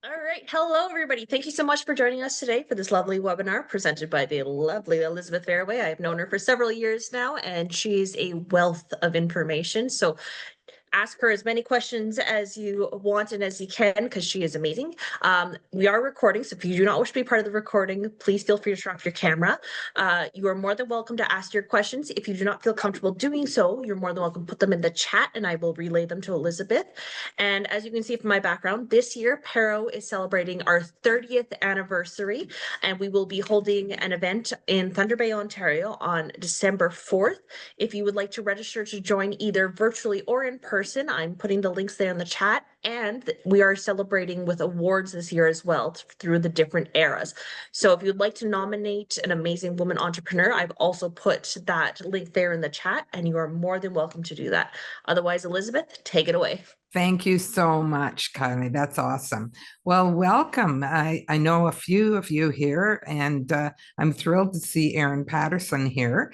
All right. Hello, everybody. Thank you so much for joining us today for this lovely webinar presented by the lovely Elizabeth Verwey. I've known her for several years now, and she's a wealth of information. So ask her as many questions as you want and as you can because she is amazing. We are recording, so if you do not wish to be part of the recording, please feel free to turn off your camera. You are more than welcome to ask your questions. If you do not feel comfortable doing so, you're more than welcome to put them in the chat and I will relay them to Elizabeth. And as you can see from my background, this year Pero is celebrating our 30th anniversary, and we will be holding an event in Thunder Bay, Ontario on December 4th. If you would like to register to join either virtually or in person, I'm putting the links there in the chat. And we are celebrating with awards this year as well through the different eras. So if you'd like to nominate an amazing woman entrepreneur, I've also put that link there in the chat, and you are more than welcome to do that. Otherwise, Elizabeth, take it away. Thank you so much, Kylie. That's awesome. Well, welcome. I know a few of you here, and I'm thrilled to see Erin Patterson here.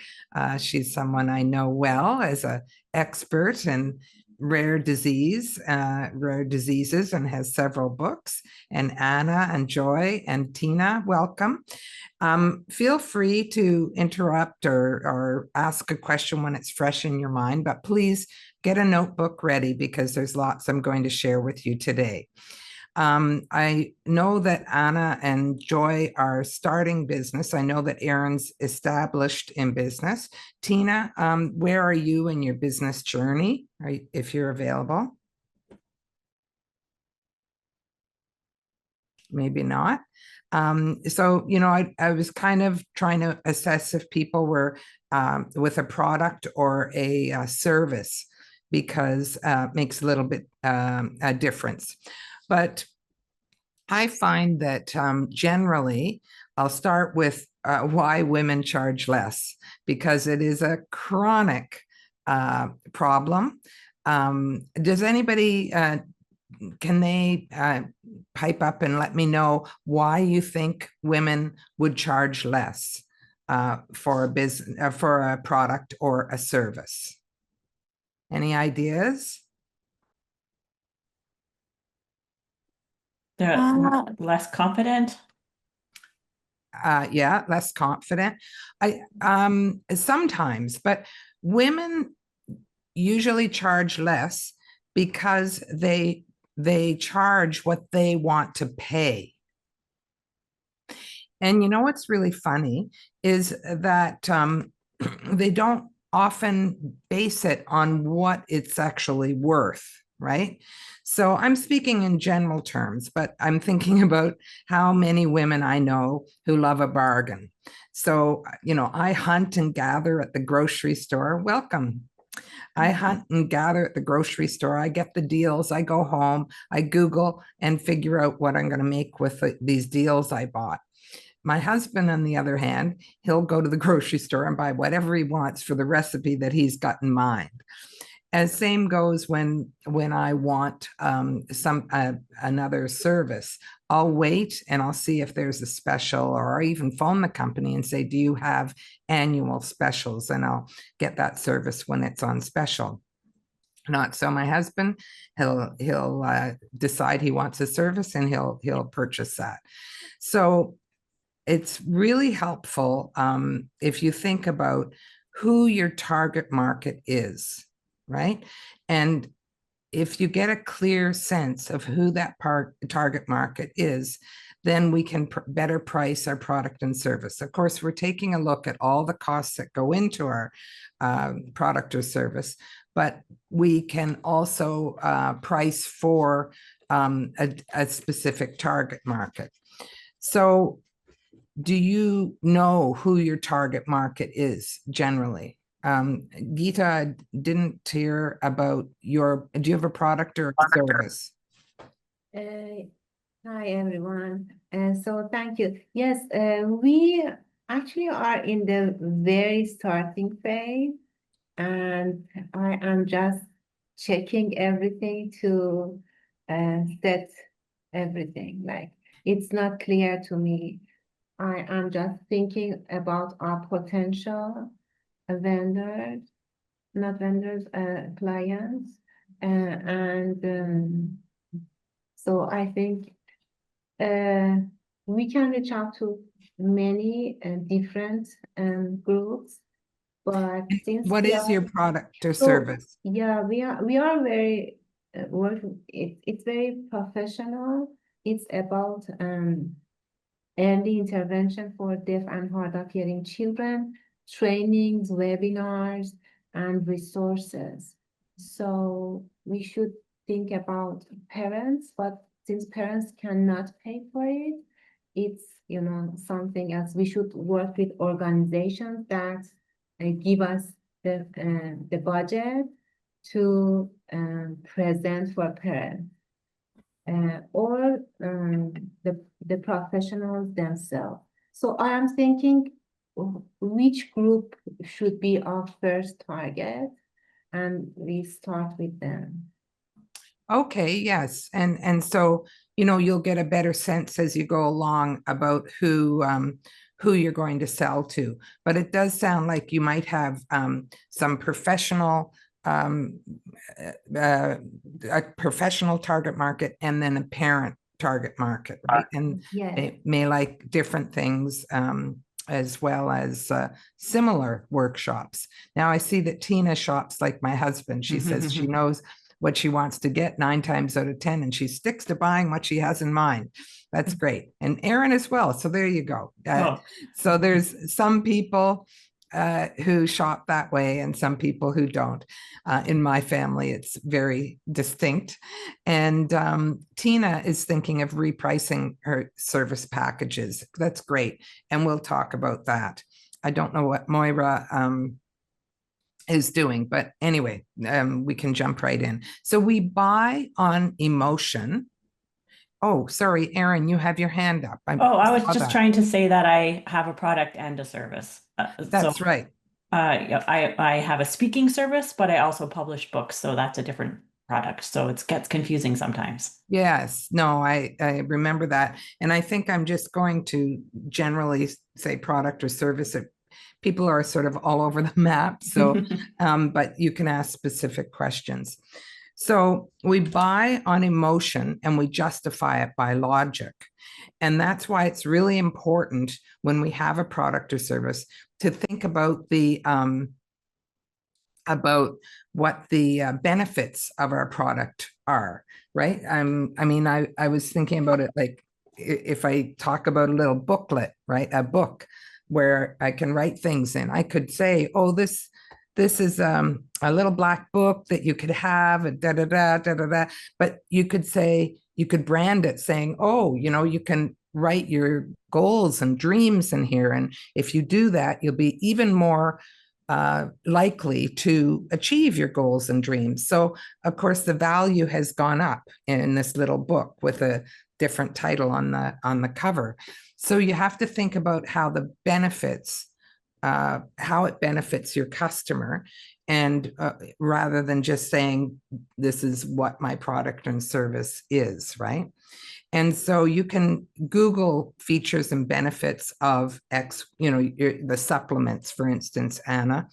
She's someone I know well as an expert in rare diseases, and has several books. And Anna and Joy and Tina, welcome. Feel free to interrupt or ask a question when it's fresh in your mind, but please get a notebook ready because there's lots I'm going to share with you today. I know that Anna and Joy are starting business. I know that Erin's established in business. Tina, where are you in your business journey, if you're available? Maybe not. So, I was kind of trying to assess if people were with a product or a service, because it makes a little bit a difference. But I find that generally, I'll start with why women charge less, because it is a chronic problem. Does anybody, can they pipe up and let me know why you think women would charge less for a business, for a product or a service? Any ideas? They're less confident. Yeah, less confident. I sometimes, but women usually charge less because they charge what they want to pay. And you know what's really funny is that they don't often base it on what it's actually worth, right? So I'm speaking in general terms, but I'm thinking about how many women I know who love a bargain. So, I hunt and gather at the grocery store. Welcome. I hunt and gather at the grocery store. I get the deals. I go home. I Google and figure out what I'm going to make with these deals I bought. My husband, on the other hand, he'll go to the grocery store and buy whatever he wants for the recipe that he's got in mind. As same goes when I want another service. I'll wait and I'll see if there's a special, or I even phone the company and say, do you have annual specials? And I'll get that service when it's on special. Not so my husband, he'll decide he wants a service and he'll purchase that. So it's really helpful if you think about who your target market is, right? And if you get a clear sense of who that target market is, then we can better price our product and service. Of course, we're taking a look at all the costs that go into our product or service, but we can also price for a specific target market. So do you know who your target market is generally? Geeta, I didn't hear about do you have a product or a service? Hi, everyone. So thank you. Yes, we actually are in the very starting phase, and I am just checking everything to set everything. Like, it's not clear to me. I am just thinking about our potential vendors, not vendors, clients. And so I think uh, we can reach out to many different groups, but since What we is are your product or so service? yeah, we are very it's very professional. It's about early intervention for deaf and hard of hearing children, trainings, webinars, and resources. So we should think about parents, but since parents cannot pay for it, it's something else. We should work with organizations that give us the budget to present for parents or the professionals themselves. So I am thinking which group should be our first target, and we start with them. Okay, yes. And so, you'll get a better sense as you go along about who you're going to sell to. But it does sound like you might have some um, a professional target market and then a parent target market, right? And Yes. they may like different things as well as similar workshops. Now I see that Tina shops like my husband. She says she knows what she wants to get 9 times out of 10, and she sticks to buying what she has in mind. That's great. And Aaron as well. So there you go. Oh. So there's some people who shop that way and some people who don't. In my family, it's very distinct. And Tina is thinking of repricing her service packages. That's great. And we'll talk about that. I don't know what Moira is doing, but anyway, we can jump right in. So we buy on emotion. Oh, sorry, Aaron, you have your hand up. I was saw just that. trying to say that I have a product and a service. That's right. Yeah, I have a speaking service, but I also publish books, so that's a different product. So it gets confusing sometimes. Yes, no, I remember that. And I think I'm just going to generally say product or service. People are sort of all over the map. So, but you can ask specific questions. So we buy on emotion and we justify it by logic. And that's why it's really important when we have a product or service to think about what the benefits of our product are, right? I mean, I was thinking about it like if I talk about a little booklet, right? A book where I can write things in. I could say, oh, this is a little black book that you could have, da da da da da da. But you could brand it saying, oh, you can write your goals and dreams in here, and if you do that, you'll be even more likely to achieve your goals and dreams. So, of course, the value has gone up in this little book with a different title on the cover. So you have to think about how the benefits, how it benefits your customer, and rather than just saying this is what my product and service is, right? And so you can Google features and benefits of X, the supplements, for instance, Anna.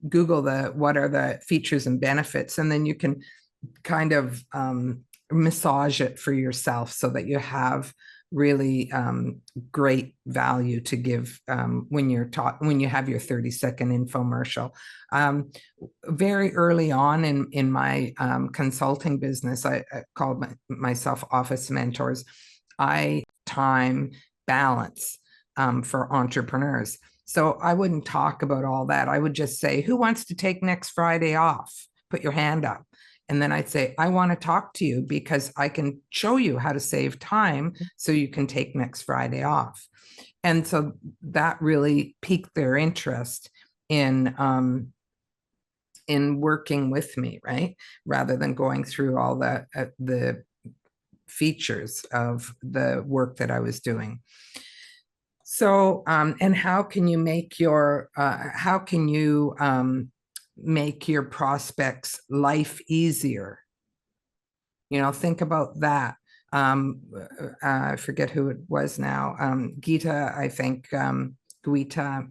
Google what are the features and benefits, and then you can kind of massage it for yourself so that you have really great value to give when you have your 30-second infomercial. Very early on in my consulting business, I called myself Office Mentors. I time balance for entrepreneurs. So I wouldn't talk about all that. I would just say, who wants to take next Friday off? Put your hand up. And then I'd say, I want to talk to you because I can show you how to save time so you can take next Friday off. And so that really piqued their interest in working with me, right? Rather than going through all the features of the work that I was doing. So, and how can you make your prospects' life easier? Think about that. I forget who it was now. Geeta, I think, Guita,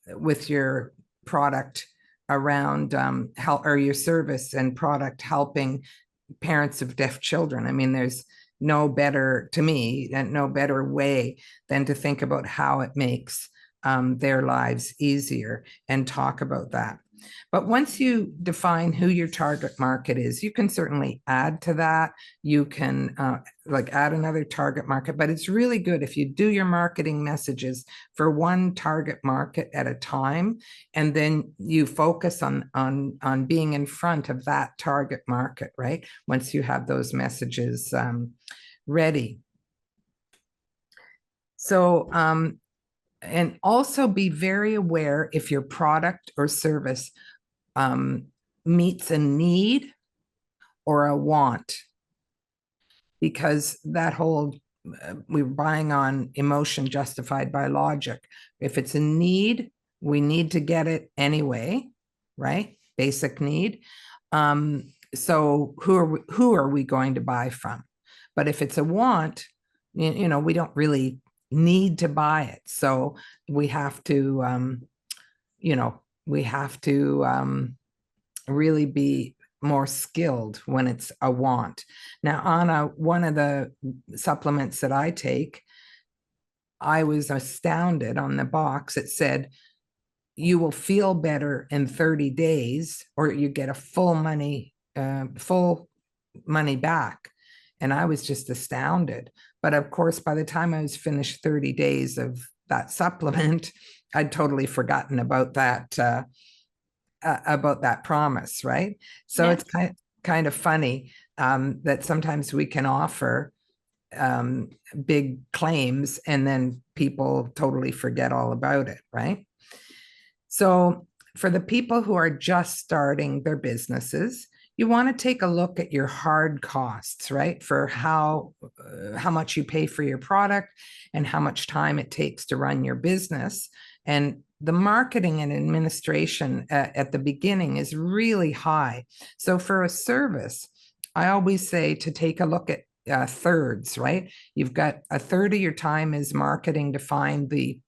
with your product around help, or your service and product helping parents of deaf children. I mean, there's no better, to me, and no better way than to think about how it makes their lives easier and talk about that. But once you define who your target market is, you can certainly add to that. You can like add another target market, but it's really good if you do your marketing messages for one target market at a time, and then you focus on being in front of that target market, right? Once you have those messages ready. So, and also be very aware if your product or service meets a need or a want, because that whole we're buying on emotion justified by logic. If it's a need, we need to get it anyway, right? Basic need. So who are we going to buy from? But if it's a want, you know, we don't really need to buy it. So we have to, you know, we have to really be more skilled when it's a want. Now, on one of the supplements that I take, I was astounded. On the box, it said, you will feel better in 30 days, or you get a full money back. And I was just astounded. But of course, by the time I was finished 30 days of that supplement, I'd totally forgotten about that promise, right? So Yeah. it's kind of funny that sometimes we can offer big claims and then people totally forget all about it, right? So for the people who are just starting their businesses, you want to take a look at your hard costs, right? For how much you pay for your product and how much time it takes to run your business. And the marketing and administration at the beginning is really high. So for a service, I always say to take a look at thirds, right? You've got a third of your time is marketing to find the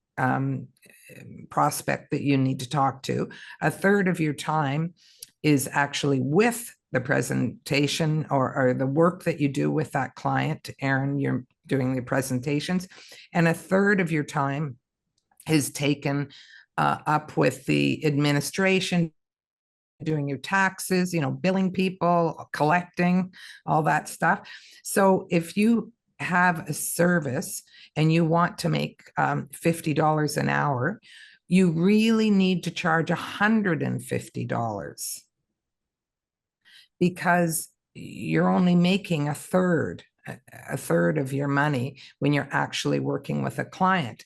prospect that you need to talk to. A third of your time is actually with the presentation or the work that you do with that client. Erin, you're doing the presentations. And a third of your time is taken up with the administration, doing your taxes, you know, billing people, collecting, all that stuff. So if you have a service and you want to make $50 an hour, you really need to charge $150, because you're only making a third of your money when you're actually working with a client.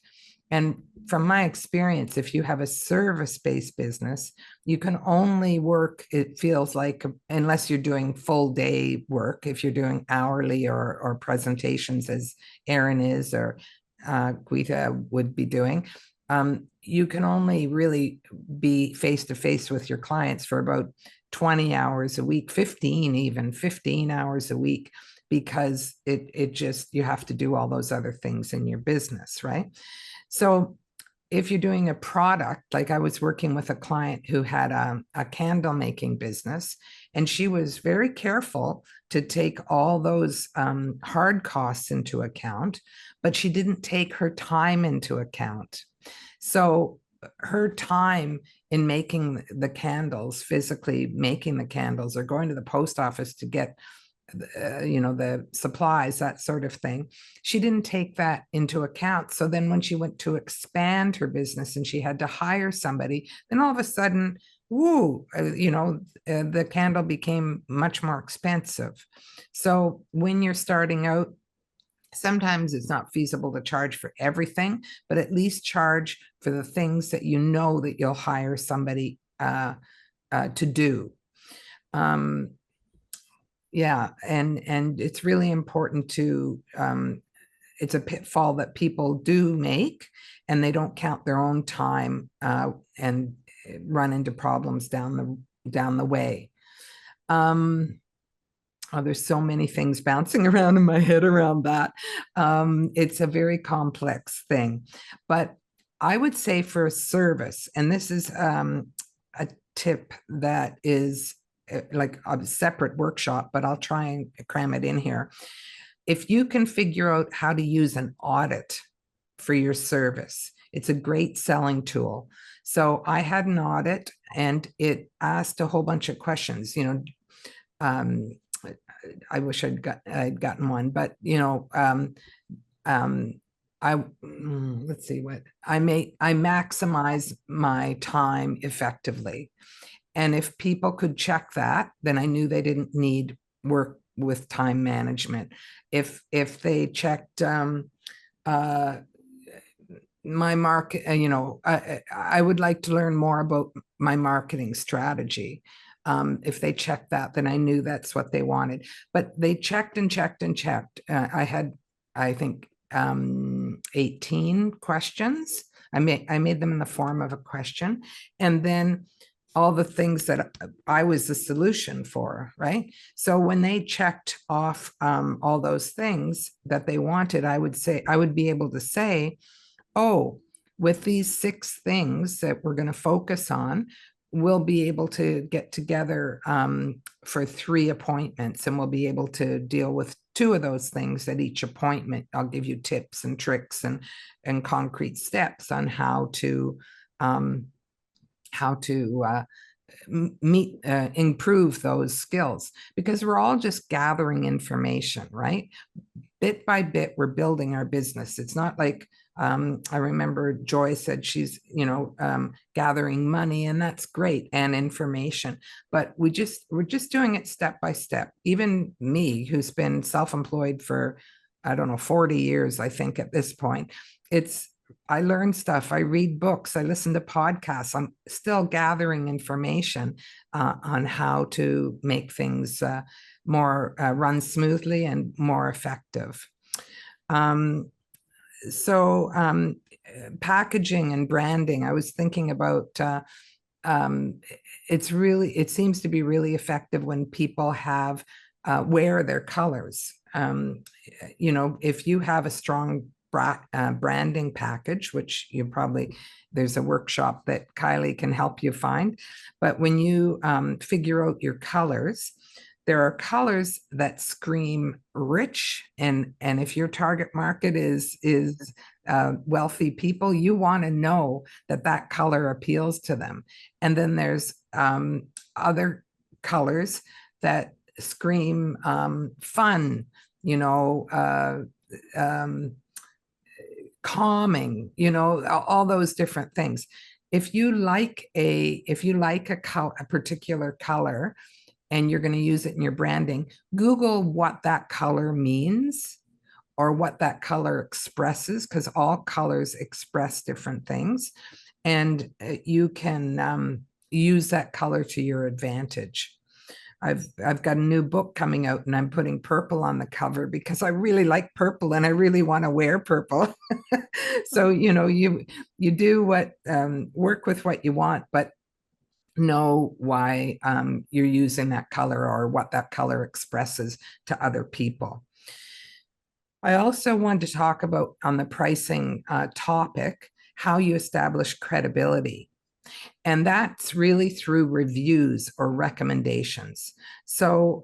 And from my experience, if you have a service-based business, you can only work, it feels like, unless you're doing full day work, if you're doing hourly or presentations as Erin is, or Guita would be doing, you can only really be face-to-face with your clients for about 20 hours a week, 15 hours a week, because it just, you have to do all those other things in your business, right? So if you're doing a product, like I was working with a client who had a candle making business, and she was very careful to take all those hard costs into account, but she didn't take her time into account. So her time in making the candles, physically making the candles, or going to the post office to get you know, the supplies, that sort of thing, she didn't take that into account. So then when she went to expand her business and she had to hire somebody, then all of a sudden, woo, you know, the candle became much more expensive. So when you're starting out, sometimes it's not feasible to charge for everything, but at least charge for the things that you know that you'll hire somebody to do. Yeah, and it's really important to, it's a pitfall that people do make, and they don't count their own time and run into problems down the way. Oh, there's so many things bouncing around in my head around that. It's a very complex thing, but I would say for a service, and this is a tip that is like a separate workshop, but I'll try and cram it in here. If you can figure out how to use an audit for your service, it's a great selling tool. So I had an audit and it asked a whole bunch of questions, um, I wish I'd gotten one, but let's see what I maximize my time effectively. And if people could check that, then I knew they didn't need work with time management. If they checked my market, I would like to learn more about my marketing strategy. If they checked that, then I knew that's what they wanted. But they checked and checked and checked. I had, I think, 18 questions. I made them in the form of a question, and then all the things that I was the solution for, right? So when they checked off all those things that they wanted, I would be able to say, oh, with these 6 things that we're going to focus on, we'll be able to get together for 3 appointments, and we'll be able to deal with 2 of those things at each appointment. I'll give you tips and tricks and concrete steps on how to improve those skills, because we're all just gathering information, right? Bit by bit, we're building our business. It's not like I remember Joy said she's, gathering money, and that's great, and information, but we're just doing it step by step. Even me, who's been self-employed for, I don't know, 40 years, I think at this point, I learn stuff, I read books, I listen to podcasts. I'm still gathering information on how to make things more run smoothly and more effective. Packaging and branding, I was thinking about, it seems to be really effective when people wear their colors. If you have a strong branding package, which there's a workshop that Kylie can help you find. But when you figure out your colors, there are colors that scream rich, and if your target market is wealthy people, you want to know that color appeals to them. And then there's other colors that scream fun, calming, all those different things. If you like a particular color and you're going to use it in your branding, Google what that color means or what that color expresses, because all colors express different things, and you can use that color to your advantage. I've got a new book coming out, and I'm putting purple on the cover because I really like purple and I really want to wear purple. So, you do work with what you want, but know why you're using that color or what that color expresses to other people. I also wanted to talk about, on the pricing topic, how you establish credibility. And that's really through reviews or recommendations. So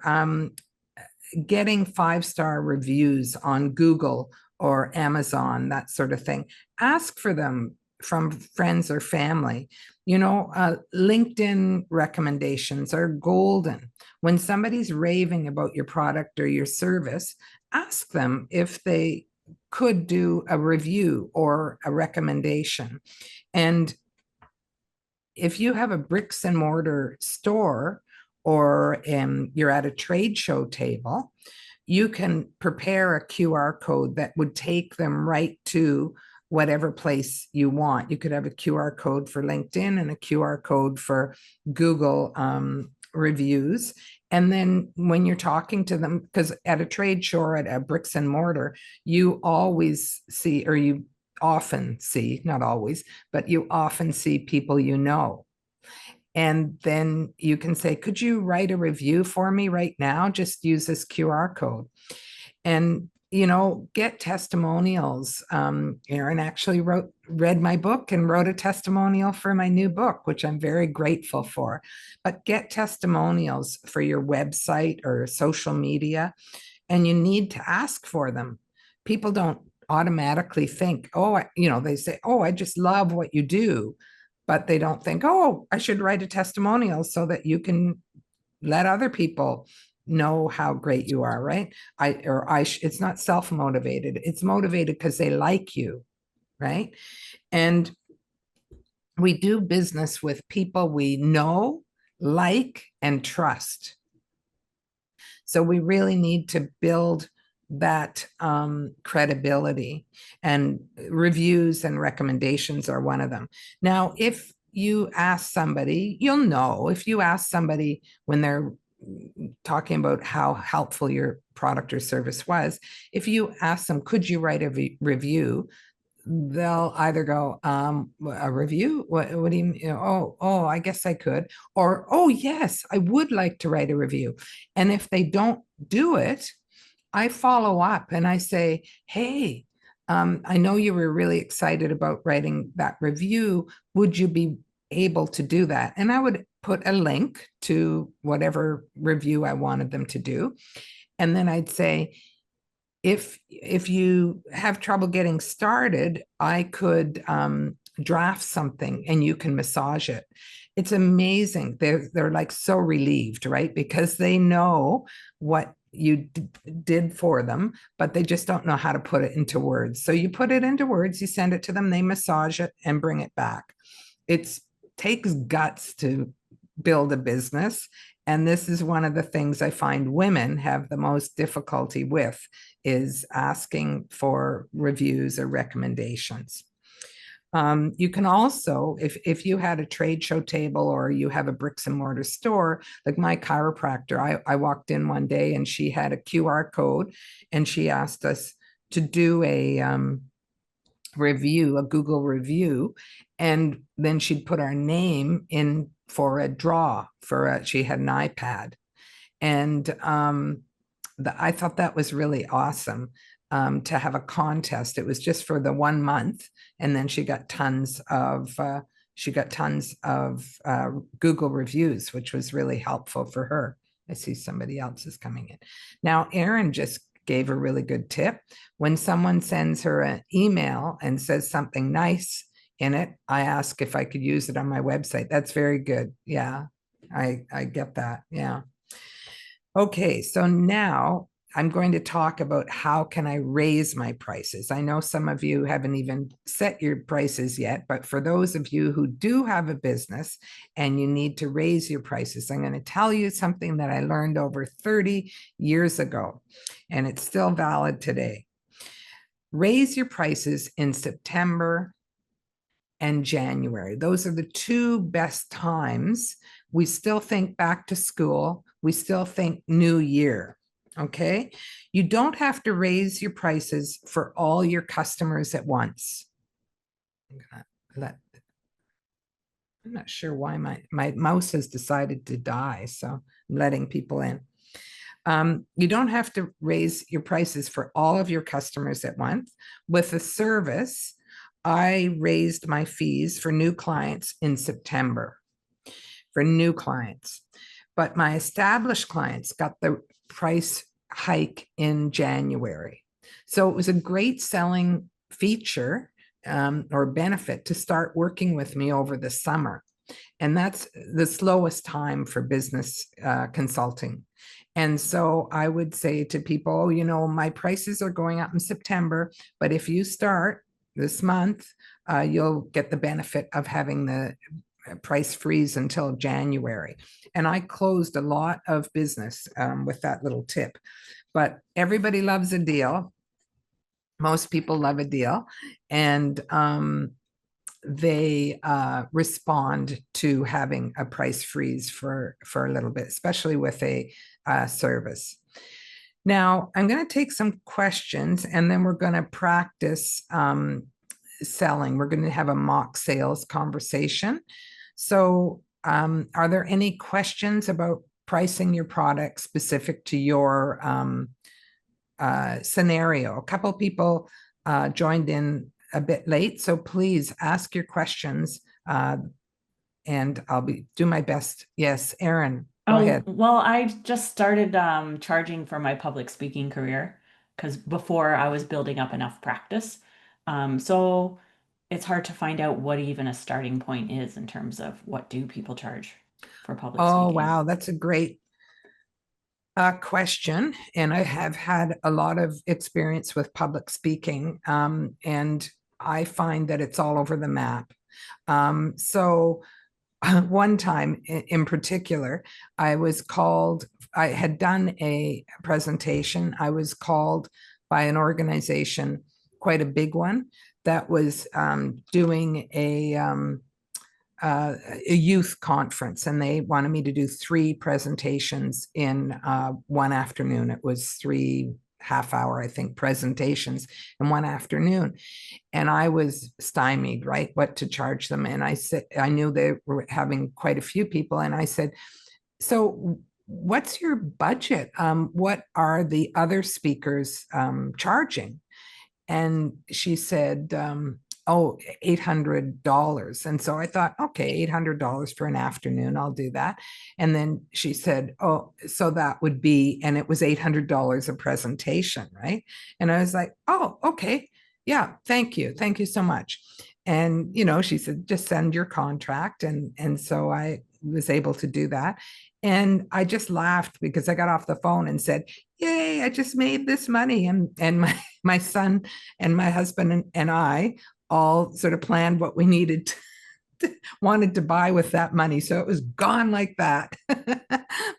getting 5-star reviews on Google or Amazon, that sort of thing, ask for them from friends or family. LinkedIn recommendations are golden. When somebody's raving about your product or your service, ask them if they could do a review or a recommendation. And if you have a bricks and mortar store, or you're at a trade show table, you can prepare a QR code that would take them right to whatever place you want. You could have a QR code for LinkedIn and a QR code for Google reviews. And then when you're talking to them, because at a trade show or at a bricks and mortar, you always see, or you often see, not always, but you often see people and then you can say, could you write a review for me right now? Just use this QR code. And get testimonials. Aaron actually read my book and wrote a testimonial for my new book, which I'm very grateful for. But get testimonials for your website or social media, and you need to ask for them. People don't automatically think, oh, they say, oh, I just love what you do. But they don't think, oh, I should write a testimonial so that you can let other people know how great you are, right? It's not self-motivated. It's motivated because they like you, right? And we do business with people we know, like, and trust. So we really need to build that credibility, and reviews and recommendations are one of them. Now, if you ask somebody, you'll know if you ask somebody when they're talking about how helpful your product or service was, if you ask them, could you write a review? They'll either go, a review? What do you mean? Oh, I guess I could. Or, oh, yes, I would like to write a review. And if they don't do it, I follow up and I say, hey, I know you were really excited about writing that review. Would you be able to do that? And I would put a link to whatever review I wanted them to do. And then I'd say, if you have trouble getting started, I could draft something and you can massage it. It's amazing. They're like so relieved, right? Because they know what you did for them, but they just don't know how to put it into words. So you put it into words, you send it to them, they massage it and bring it back. It takes guts to build a business. And this is one of the things I find women have the most difficulty with, is asking for reviews or recommendations. You can also, if you had a trade show table or you have a bricks and mortar store, like my chiropractor, I walked in one day and she had a QR code and she asked us to do a review, a Google review, and then she'd put our name in for a draw she had an iPad. And I thought that was really awesome, to have a contest. It was just for the 1 month, and then she got tons of Google reviews, which was really helpful for her. I see somebody else is coming in. Now, Erin just gave a really good tip. When someone sends her an email and says something nice in it, I ask if I could use it on my website. That's very good. Yeah, I get that. Yeah. Okay, so now I'm going to talk about how can I raise my prices. I know some of you haven't even set your prices yet, but for those of you who do have a business and you need to raise your prices, I'm going to tell you something that I learned over 30 years ago, and it's still valid today. Raise your prices in September and January. Those are the two best times. We still think back to school. We still think new year. Okay. You don't have to raise your prices for all your customers at once. I'm not sure why my mouse has decided to die. So I'm letting people in. You don't have to raise your prices for all of your customers at once. With a service, I raised my fees for new clients in September, for new clients. But my established clients got the price hike in January. So it was a great selling feature or benefit to start working with me over the summer. And that's the slowest time for business consulting. And so I would say to people, oh, you know, my prices are going up in September, but if you start this month, you'll get the benefit of having the price freeze until January. And I closed a lot of business with that little tip. But everybody loves a deal. Most people love a deal. And they respond to having a price freeze for a little bit, especially with a service. Now, I'm going to take some questions and then we're going to practice selling. We're going to have a mock sales conversation. So are there any questions about pricing your product specific to your scenario. A couple people joined in a bit late, so please ask your questions, and I'll do my best. Yes, Aaron, go Oh, ahead. well, I just started charging for my public speaking career because before I was building up enough practice. So it's hard to find out what even a starting point is in terms of what do people charge for public Oh, speaking. wow, that's a great question. And I have had a lot of experience with public speaking, and I find that it's all over the map. So one time in particular, I was called, I had done a presentation. I was called by an organization, quite a big one, that was doing a youth conference, and they wanted me to do 3 presentations in one afternoon. It was 3 half-hour, I think, presentations in one afternoon. And I was stymied, right? What to charge them. And I said, I knew they were having quite a few people. And I said, so what's your budget? What are the other speakers charging? And she said, oh, $800. And so I thought, okay, $800 for an afternoon, I'll do that. And then she said, oh, so that would be, and it was $800 a presentation, right? And I was like, oh, okay, yeah, thank you so much. And she said, just send your contract. And so I was able to do that. And I just laughed because I got off the phone and said, yay, I just made this money. And my son and my husband and I all sort of planned what we needed wanted to buy with that money. So it was gone like that.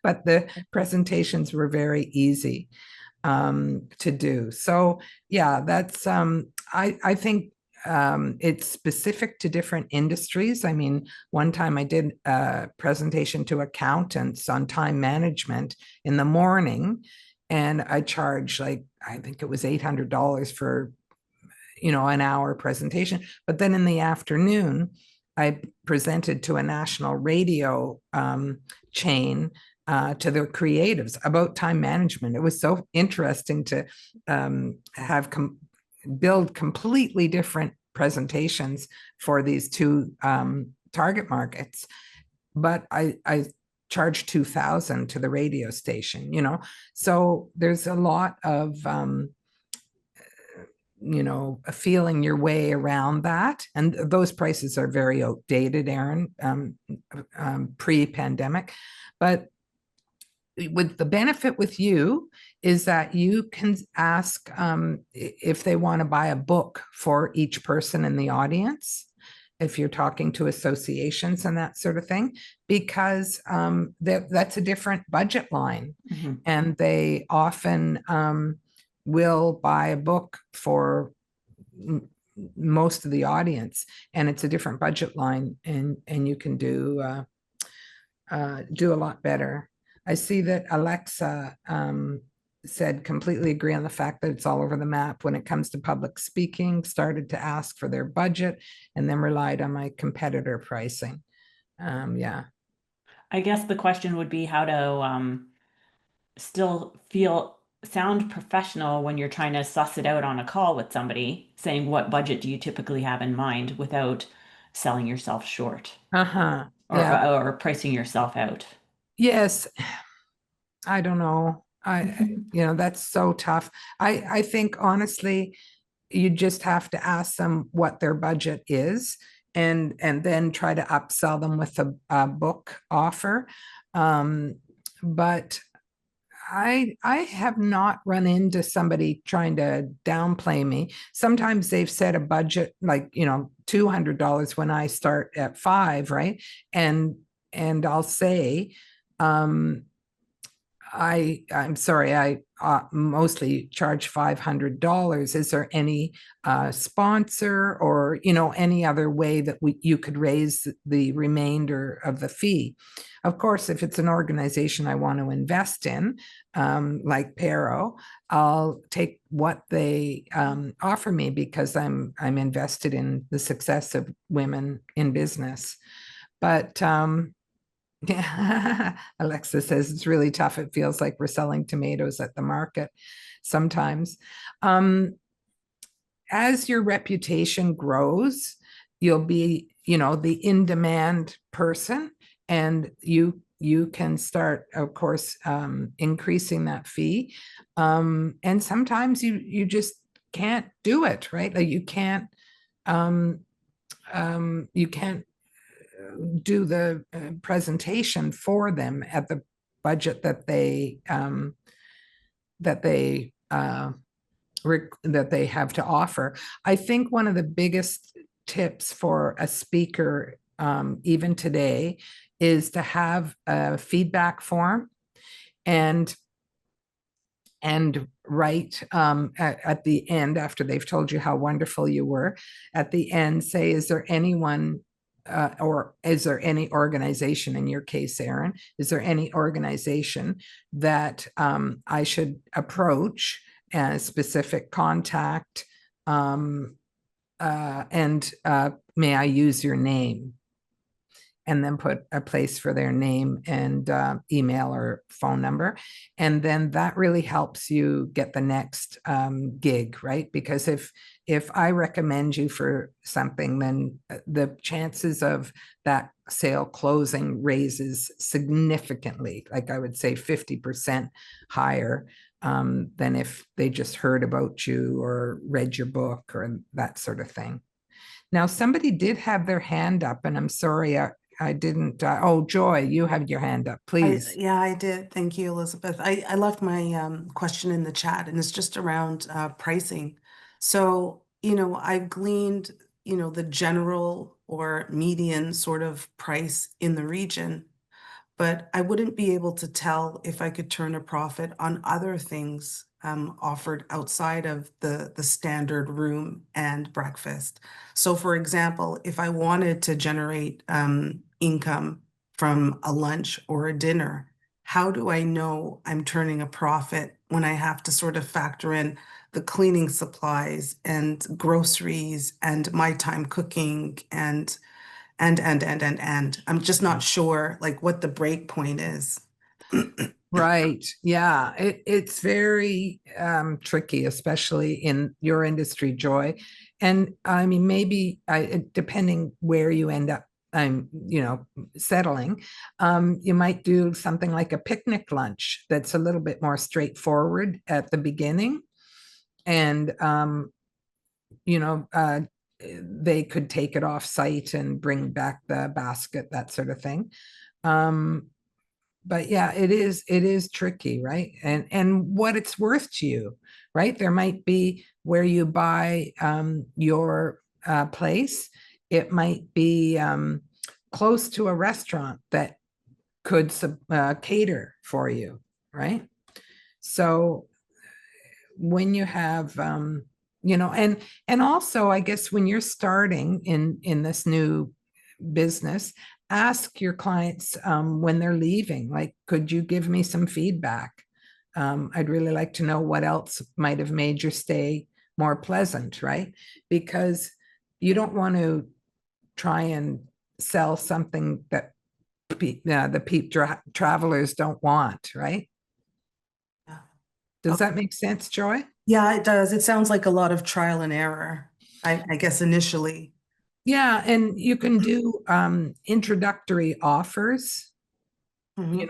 But the presentations were very easy to do. So yeah, that's I think it's specific to different industries. I mean, one time I did a presentation to accountants on time management in the morning, and I charged, like, I think it was $800 for an hour presentation. But then in the afternoon, I presented to a national radio chain, to their creatives about time management. It was so interesting to have build completely different presentations for these 2 target markets. But I charged $2,000 to the radio station, so there's a lot of feeling your way around that. And those prices are very outdated, Aaron, pre-pandemic. But with the benefit with you is that you can ask if they want to buy a book for each person in the audience, if you're talking to associations and that sort of thing, because that's a different budget line. Mm-hmm. And they often will buy a book for most of the audience, and it's a different budget line, and you can do a lot better. I see that Alexa said, completely agree on the fact that it's all over the map when it comes to public speaking, started to ask for their budget and then relied on my competitor pricing. Yeah. I guess the question would be how to still sound professional when you're trying to suss it out on a call with somebody, saying what budget do you typically have in mind without selling yourself short Uh-huh. Yeah. or pricing yourself out. Yes. I don't know. That's so tough. I think honestly, you just have to ask them what their budget is, and then try to upsell them with a book offer. But I have not run into somebody trying to downplay me. Sometimes they've set a budget like, $200 when I start at 5, right? And I'll say, I'm sorry, I mostly charge $500. Is there any sponsor or any other way that you could raise the remainder of the fee? Of course, if it's an organization I want to invest in, like Pero, I'll take what they offer me because I'm invested in the success of women in business. But Yeah. Alexa says it's really tough. It feels like we're selling tomatoes at the market sometimes. Um, as your reputation grows, you'll be, the in-demand person, and you can start, of course, increasing that fee. And sometimes you just can't do it, right? Like um, you can't do the presentation for them at the budget that they that they have to offer. I think one of the biggest tips for a speaker, even today, is to have a feedback form and write at the end, after they've told you how wonderful you were, at the end say, is there anyone or is there any organization, in your case, Aaron, is there any organization that I should approach, a specific contact, and may I use your name? And then put a place for their name and email or phone number. And then that really helps you get the next gig, right? Because if I recommend you for something, then the chances of that sale closing raises significantly, like I would say 50% higher than if they just heard about you or read your book or that sort of thing. Now, somebody did have their hand up, and I'm sorry, I didn't. Oh, Joy, you have your hand up, please. Yeah, I did. Thank you, Elizabeth. I left my question in the chat, and it's just around pricing. So, I've gleaned, the general or median sort of price in the region, but I wouldn't be able to tell if I could turn a profit on other things offered outside of the standard room and breakfast. So for example, if I wanted to generate income from a lunch or a dinner, how do I know I'm turning a profit when I have to sort of factor in the cleaning supplies and groceries and my time cooking and I'm just not sure like what the break point is. Right. Yeah. It's very tricky, especially in your industry, Joy. And I mean, maybe depending where you end up, settling, you might do something like a picnic lunch that's a little bit more straightforward at the beginning. And, they could take it off site and bring back the basket, that sort of thing. But yeah, it is tricky, right? And what it's worth to you, right? There might be where you buy your place, it might be close to a restaurant that could cater for you, right? So when you have and also, I guess, when you're starting in this new business, ask your clients when they're leaving, like, could you give me some feedback? I'd really like to know what else might have made your stay more pleasant, right? Because you don't want to try and sell something that the travelers don't want, right? Yeah. Does that make sense, Joy? Yeah, it does. It sounds like a lot of trial and error, I guess initially. Yeah, and you can do introductory offers, Mhm.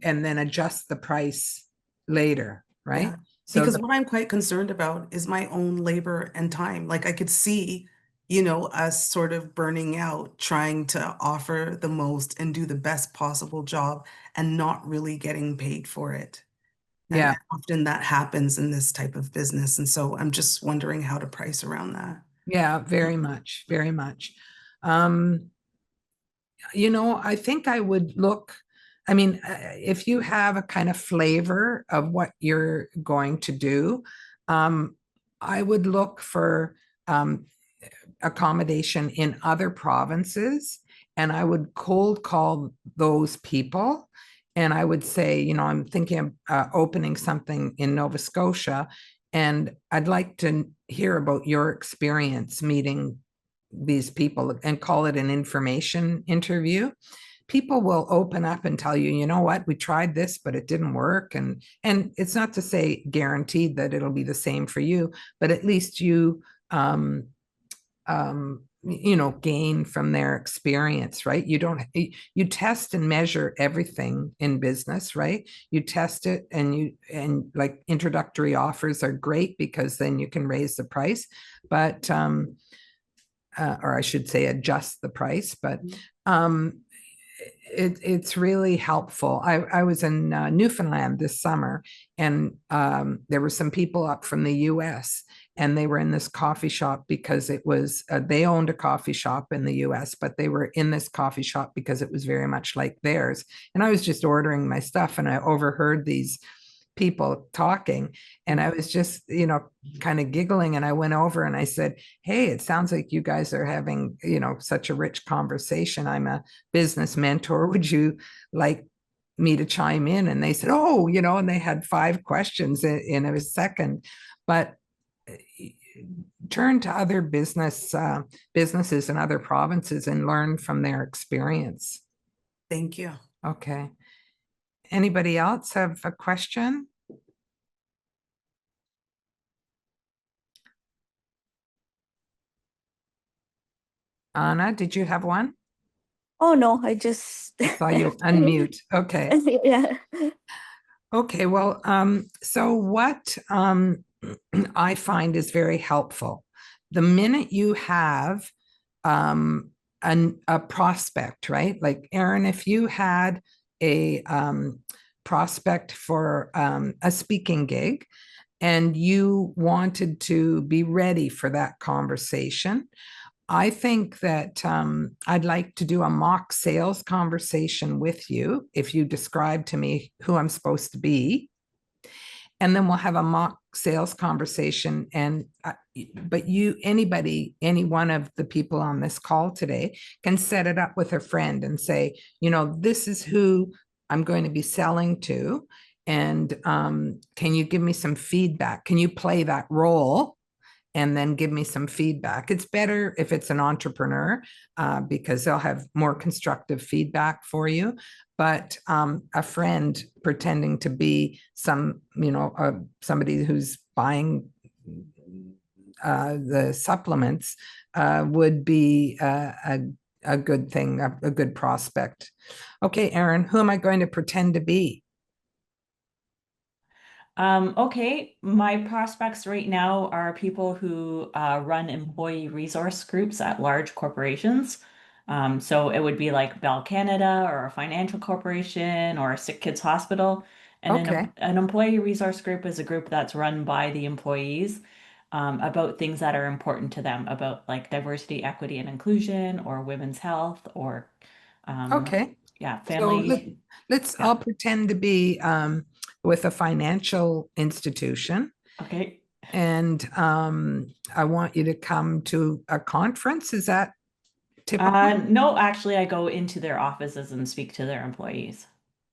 and then adjust the price later, right? Yeah, So because what I'm quite concerned about is my own labor and time. Like I could see, us sort of burning out, trying to offer the most and do the best possible job and not really getting paid for it. And yeah, often that happens in this type of business. And so I'm just wondering how to price around that. yeah, very much, very much. I think I would look, I mean, if you have a kind of flavor of what you're going to do, I would look for accommodation in other provinces, and I would cold call those people. And I would say, I'm thinking of opening something in Nova Scotia, and I'd like to hear about your experience meeting these people, and call it an information interview. people will open up and tell you, you know what, we tried this, but it didn't work. And it's not to say guaranteed that it'll be the same for you, but at least you gain from their experience, right? You test and measure everything in business, right? You test it, and like introductory offers are great because then you can raise the price, but or I should say adjust the price, but it's really helpful. I was in Newfoundland this summer, and there were some people up from the US, and they were in this coffee shop because it was, they owned a coffee shop in the US, but they were in this coffee shop because it was very much like theirs. And I was just ordering my stuff, and I overheard these people talking, and I was just, kind of giggling, and I went over and I said, hey, it sounds like you guys are having, such a rich conversation. I'm a business mentor. Would you like me to chime in? And they said, oh, and they had 5 questions in a second. But turn to other businesses in other provinces and learn from their experience. Thank you. Okay. Anybody else have a question? Anna, did you have one? Oh no, I just I saw you unmute. Okay. yeah. Okay. Well, so what I find is very helpful. The minute you have a prospect, right? Like Erin, if you had a prospect for a speaking gig and you wanted to be ready for that conversation, I think that I'd like to do a mock sales conversation with you if you describe to me who I'm supposed to be. And then we'll have a mock sales conversation. And but any one of the people on this call today can set it up with a friend and say, this is who I'm going to be selling to. And can you give me some feedback? Can you play that role? And then give me some feedback. It's better if it's an entrepreneur because they'll have more constructive feedback for you. But a friend pretending to be somebody who's buying the supplements would be a good thing, a good prospect. Okay, Erin, who am I going to pretend to be? Okay, my prospects right now are people who run employee resource groups at large corporations. So it would be like Bell Canada or a financial corporation or a Sick Kids Hospital. And Okay. an employee resource group is a group that's run by the employees about things that are important to them, about like diversity, equity, and inclusion, or women's health, or Okay. yeah, So family. I'll pretend to be with a financial institution, Okay. and I want you to come to a conference. Is that typical? No, actually, I go into their offices and speak to their employees.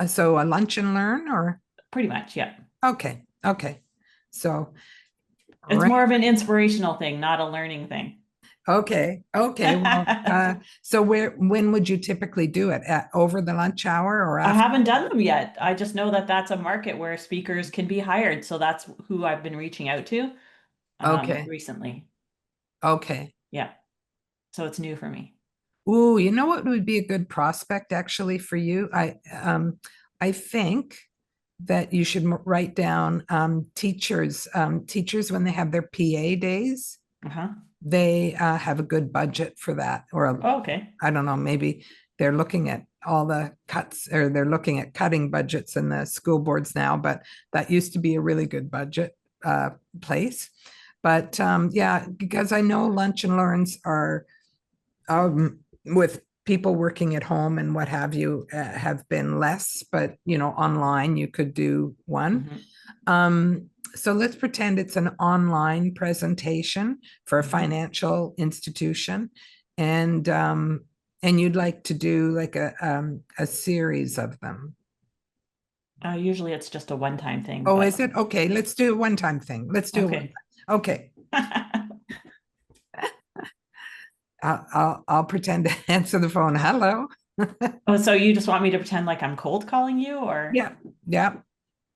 So a lunch and learn, or? Pretty much, yeah. Okay. So, It's right. more of an inspirational thing, not a learning thing. Okay. Well, so when would you typically do it? Over the lunch hour or I after? haven't done them yet. I just know that that's a market where speakers can be hired. So that's who I've been reaching out to Okay. recently. Okay. Yeah. So it's new for me. Ooh, you know what would be a good prospect actually for you? I think that you should write down teachers when they have their PA days. Uh-huh. They have a good budget for that, or Oh, okay. I don't know, maybe they're looking at all the cuts, or they're looking at cutting budgets in the school boards now, but that used to be a really good budget place. But yeah, because I know lunch and learns are with people working at home and what have you have been less, but online you could do one. Mhm. So let's pretend it's an online presentation for a Mhm. financial institution, and you'd like to do like a series of them. Usually it's just a one-time thing, Oh, but is it? Okay, let's do a one-time thing. Let's do okay. Okay. I'll pretend to answer the phone. Hello. Oh, so you just want me to pretend like I'm cold calling you, or? Yeah, yeah.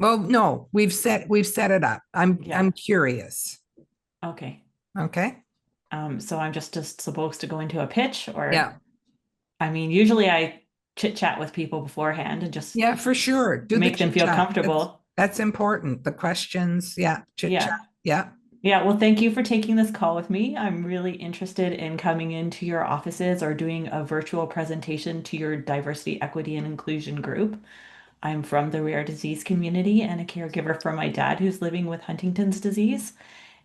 Well, no, we've set it up. I'm Yeah. curious. Okay. Okay. So I'm just supposed to go into a pitch, or Yeah. I mean, usually I chit chat with people beforehand and just Yeah, for sure. Do the make them chit feel chat. comfortable. That's important. The questions. Yeah. Chit chat. Yeah. Yeah. Yeah, well, thank you for taking this call with me. I'm really interested in coming into your offices or doing a virtual presentation to your diversity, equity, and inclusion group. I'm from the rare disease community and a caregiver for my dad who's living with Huntington's disease.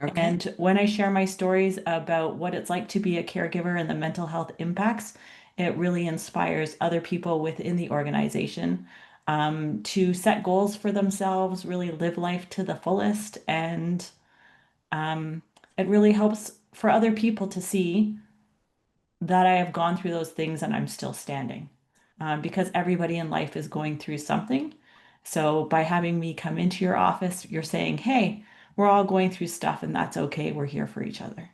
Okay. And when I share my stories about what it's like to be a caregiver and the mental health impacts, it really inspires other people within the organization to set goals for themselves, really live life to the fullest, and um, it really helps for other people to see that I have gone through those things and I'm still standing. Because everybody in life is going through something. So by having me come into your office, you're saying, hey, we're all going through stuff and that's okay. We're here for each other.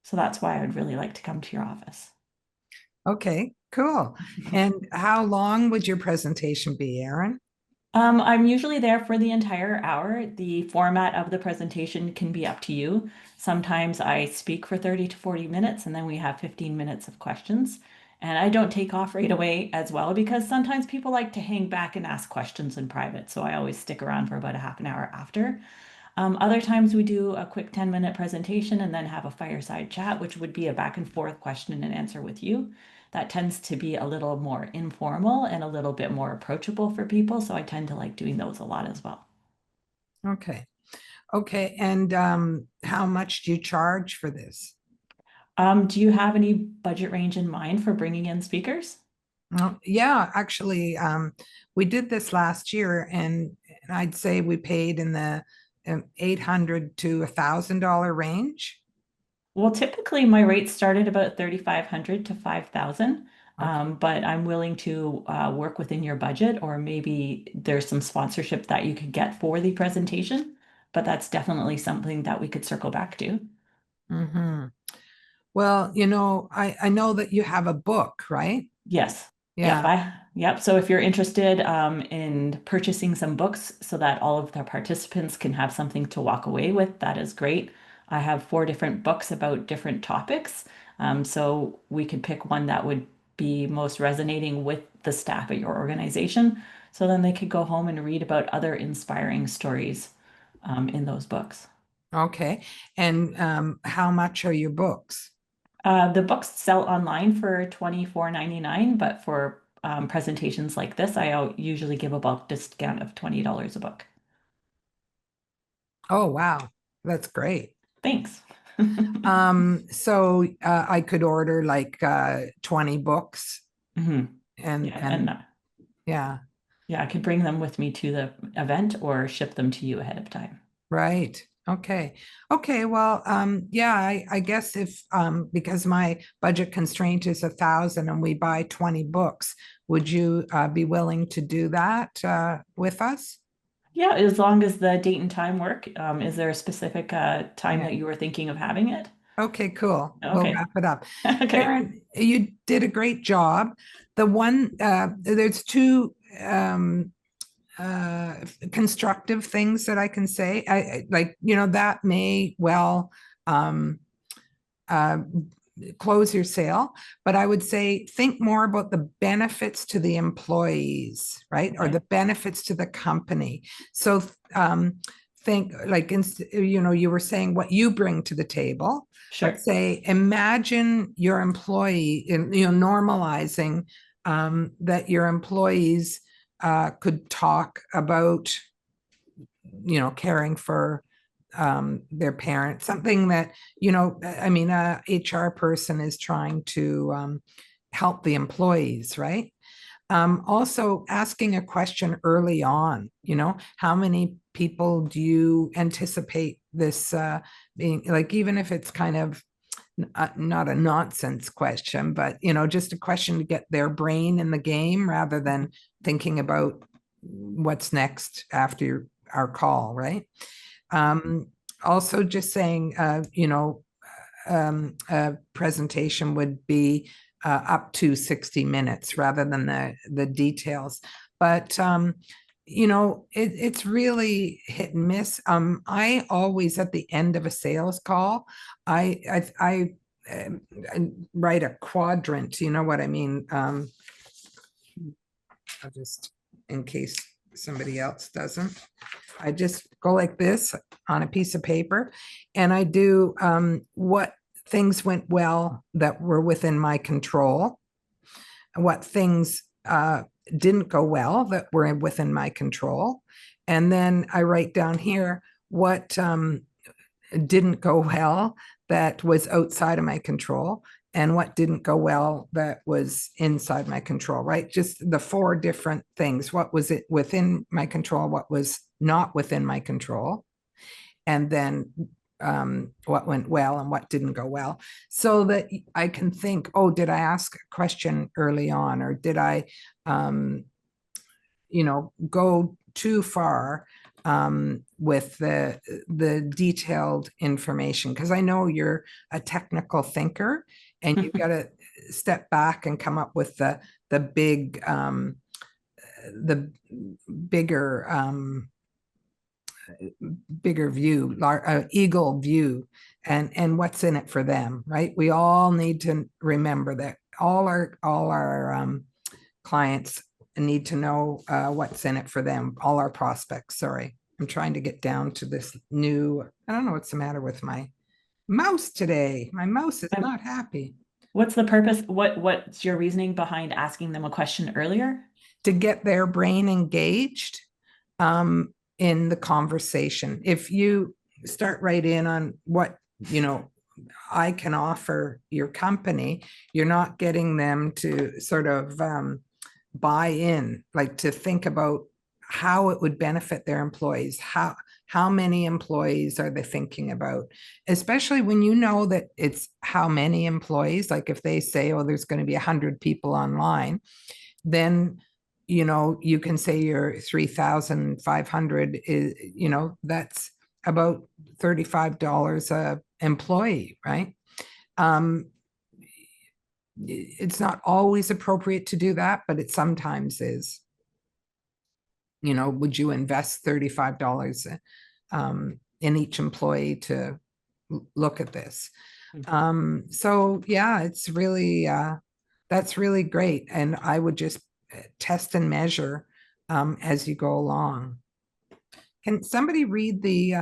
So that's why I would really like to come to your office. Okay. Cool. And how long would your presentation be, Aaron? I'm usually there for the entire hour. The format of the presentation can be up to you. Sometimes I speak for 30 to 40 minutes and then we have 15 minutes of questions. And I don't take off right away as well because sometimes people like to hang back and ask questions in private. So I always stick around for about a half an hour after. Other times we do a quick 10-minute presentation and then have a fireside chat, which would be a back and forth question and answer with you. That tends to be a little more informal and a little bit more approachable for people. So I tend to like doing those a lot as well. Okay. Okay. And how much do you charge for this? Do you have any budget range in mind for bringing in speakers? Yeah, actually, we did this last year, and I'd say we paid in the 800 to $1,000 range. Well, typically my rates start at about 3,500 to 5,000. Okay. But I'm willing to work within your budget, or maybe there's some sponsorship that you could get for the presentation. But that's definitely something that we could circle back to. Hmm. Well, I know that you have a book, right? Yes. Yep. Yeah, Yep. So if you're interested in purchasing some books so that all of the participants can have something to walk away with, that is great. I have 4 different books about different topics. So we could pick one that would be most resonating with the staff at your organization. So then they could go home and read about other inspiring stories in those books. okay. And how much are your books? The books sell online for $24.99, but for presentations like this, usually give a bulk discount of $20 a book. Oh, wow. That's great. Thanks. So I could order like 20 books hmm and Yeah, and and yeah, yeah, I could bring them with me to the event or ship them to you ahead of time. right. Okay. Okay. Well, yeah, I guess if because my budget constraint is 1,000 and we buy 20 books, would you be willing to do that with us? Yeah, as long as the date and time work. Is there a specific time Yeah. that you were thinking of having it? Okay, cool. We'll Okay. wrap it up. Okay. Aaron, you did a great job. There's two constructive things that I can say. Like, that may well um, uh, close your sale, but I would say think more about the benefits to the employees, right? Or Okay. the benefits to the company. So think like, you were saying what you bring to the table, but Sure. say, imagine your employee, normalizing that your employees could talk about, caring for their parents, something that, I mean, a HR person is trying to help the employees, right? Also asking a question early on, how many people do you anticipate this being, like, even if it's kind of not a nonsense question, but just a question to get their brain in the game rather than thinking about what's next after our call, right? Also just saying, a presentation would be up to 60 minutes rather than the details. But it's really hit and miss. I always at the end of a sales call, I write a quadrant. You know what I mean? I'll just, in case somebody else doesn't, I just go like this on a piece of paper, and I do what things went well that were within my control, what things didn't go well that were within my control, and then I write down here what didn't go well that was outside of my control, and what didn't go well that was inside my control, right? Just the four different things. What was it within my control? What was not within my control? And then what went well and what didn't go well, so that I can think, oh, did I ask a question early on, or did I, go too far with the detailed information? Because I know you're a technical thinker, and you've got to step back and come up with the bigger view, eagle view, and what's in it for them, right? We all need to remember that all our clients need to know what's in it for them. All our prospects. Sorry, I'm trying to get down to this new. I don't know what's the matter with my mouse today. My mouse is not happy. What's the purpose? What's your reasoning behind asking them a question earlier? To get their brain engaged in the conversation. If you start right in on what, I can offer your company, you're not getting them to sort of buy in, like to think about how it would benefit their employees. How many employees are they thinking about? Especially when you know that it's how many employees, like if they say, oh, there's going to be 100 people online, then you can say your 3,500 is, that's about $35 a employee, right? It's not always appropriate to do that, but it sometimes is. Would you invest $35 in each employee to look at this? So yeah, it's really, that's really great. And I would just test and measure as you go along. Can somebody read the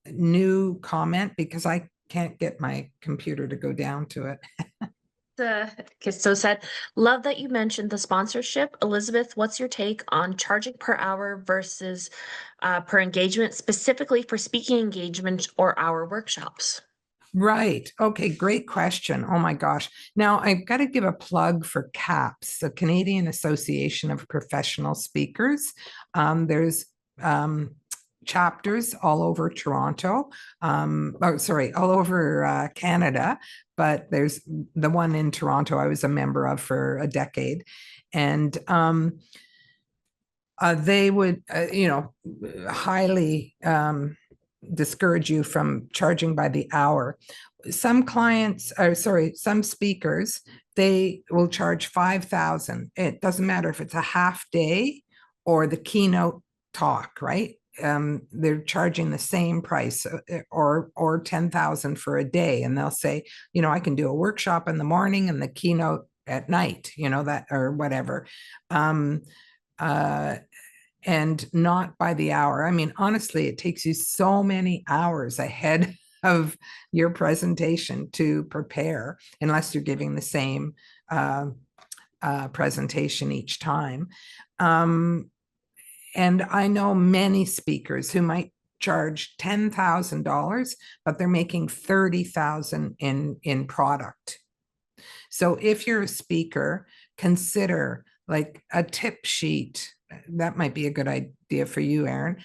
new comment, because I can't get my computer to go down to it. So said, love that you mentioned the sponsorship. Elizabeth, what's your take on charging per hour versus per engagement, specifically for speaking engagement or our workshops? Right. Okay. Great question. Oh my gosh. Now I've got to give a plug for CAPS, the Canadian Association of Professional Speakers. There's chapters all over Toronto, all over Canada, but there's the one in Toronto I was a member of for a decade. And they would, highly discourage you from charging by the hour. Some speakers, they will charge 5,000. It doesn't matter if it's a half day or the keynote talk, right? They're charging the same price, or 10,000 for a day. And they'll say, I can do a workshop in the morning and the keynote at night, that, or whatever. And not by the hour. I mean, honestly, it takes you so many hours ahead of your presentation to prepare, unless you're giving the same presentation each time. And I know many speakers who might charge $10,000, but they're making $30,000 in product. So if you're a speaker, consider like a tip sheet. That might be a good idea for you, Aaron.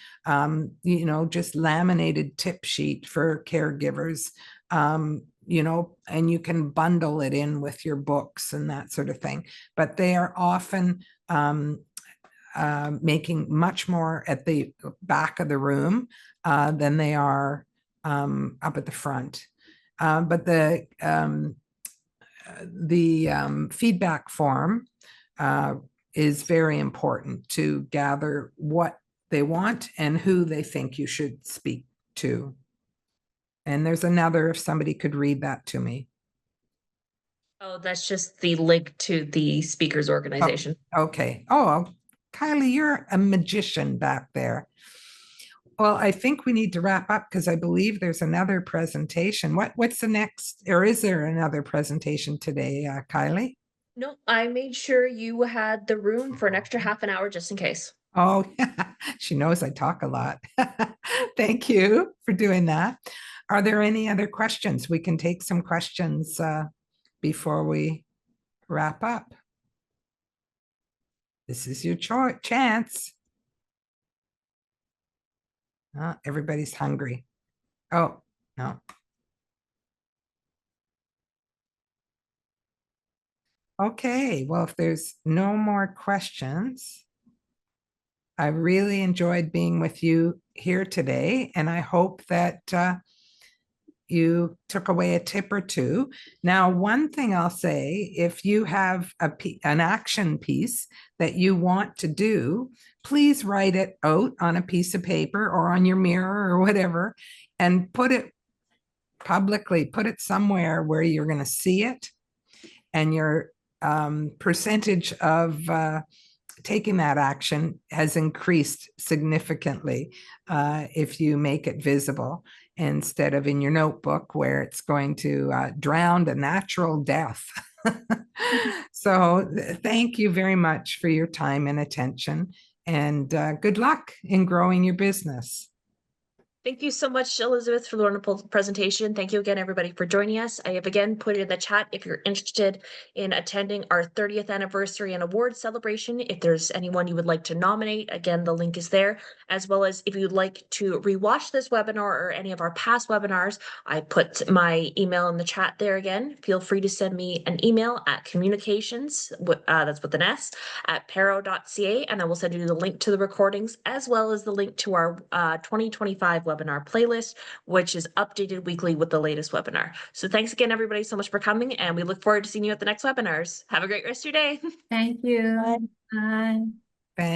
Just laminated tip sheet for caregivers, and you can bundle it in with your books and that sort of thing. But they are often making much more at the back of the room than they are up at the front. But the the feedback form is very important to gather what they want and who they think you should speak to. And there's another, if somebody could read that to me. Oh, that's just the link to the speakers organization. Okay. Oh, Kylie, you're a magician back there. Well, I think we need to wrap up because I believe there's another presentation. What's the next, or is there another presentation today, Kylie? No, I made sure you had the room for an extra half an hour just in case. Oh, she knows I talk a lot. Thank you for doing that. Are there any other questions? We can take some questions before we wrap up. This is your chance. Everybody's hungry. Oh, no. Okay, well, if there's no more questions, I really enjoyed being with you here today, and I hope that you took away a tip or two. Now, one thing I'll say, if you have an action piece that you want to do, please write it out on a piece of paper or on your mirror or whatever, and put it publicly, put it somewhere where you're going to see it, and your percentage of taking that action has increased significantly if you make it visible instead of in your notebook where it's going to drown a natural death. So thank you very much for your time and attention, and good luck in growing your business. Thank you so much, Elizabeth, for the wonderful presentation. Thank you again, everybody, for joining us. I have again put it in the chat if you're interested in attending our 30th anniversary and award celebration. If there's anyone you would like to nominate, again, the link is there, as well as if you'd like to rewatch this webinar or any of our past webinars, I put my email in the chat there again. Feel free to send me an email at communications, that's with an S, at pero.ca, and I will send you the link to the recordings as well as the link to our 2025 webinar playlist, which is updated weekly with the latest webinar. So thanks again, everybody, so much for coming, and we look forward to seeing you at the next webinars. Have a great rest of your day. Thank you. Bye. Bye. Thanks.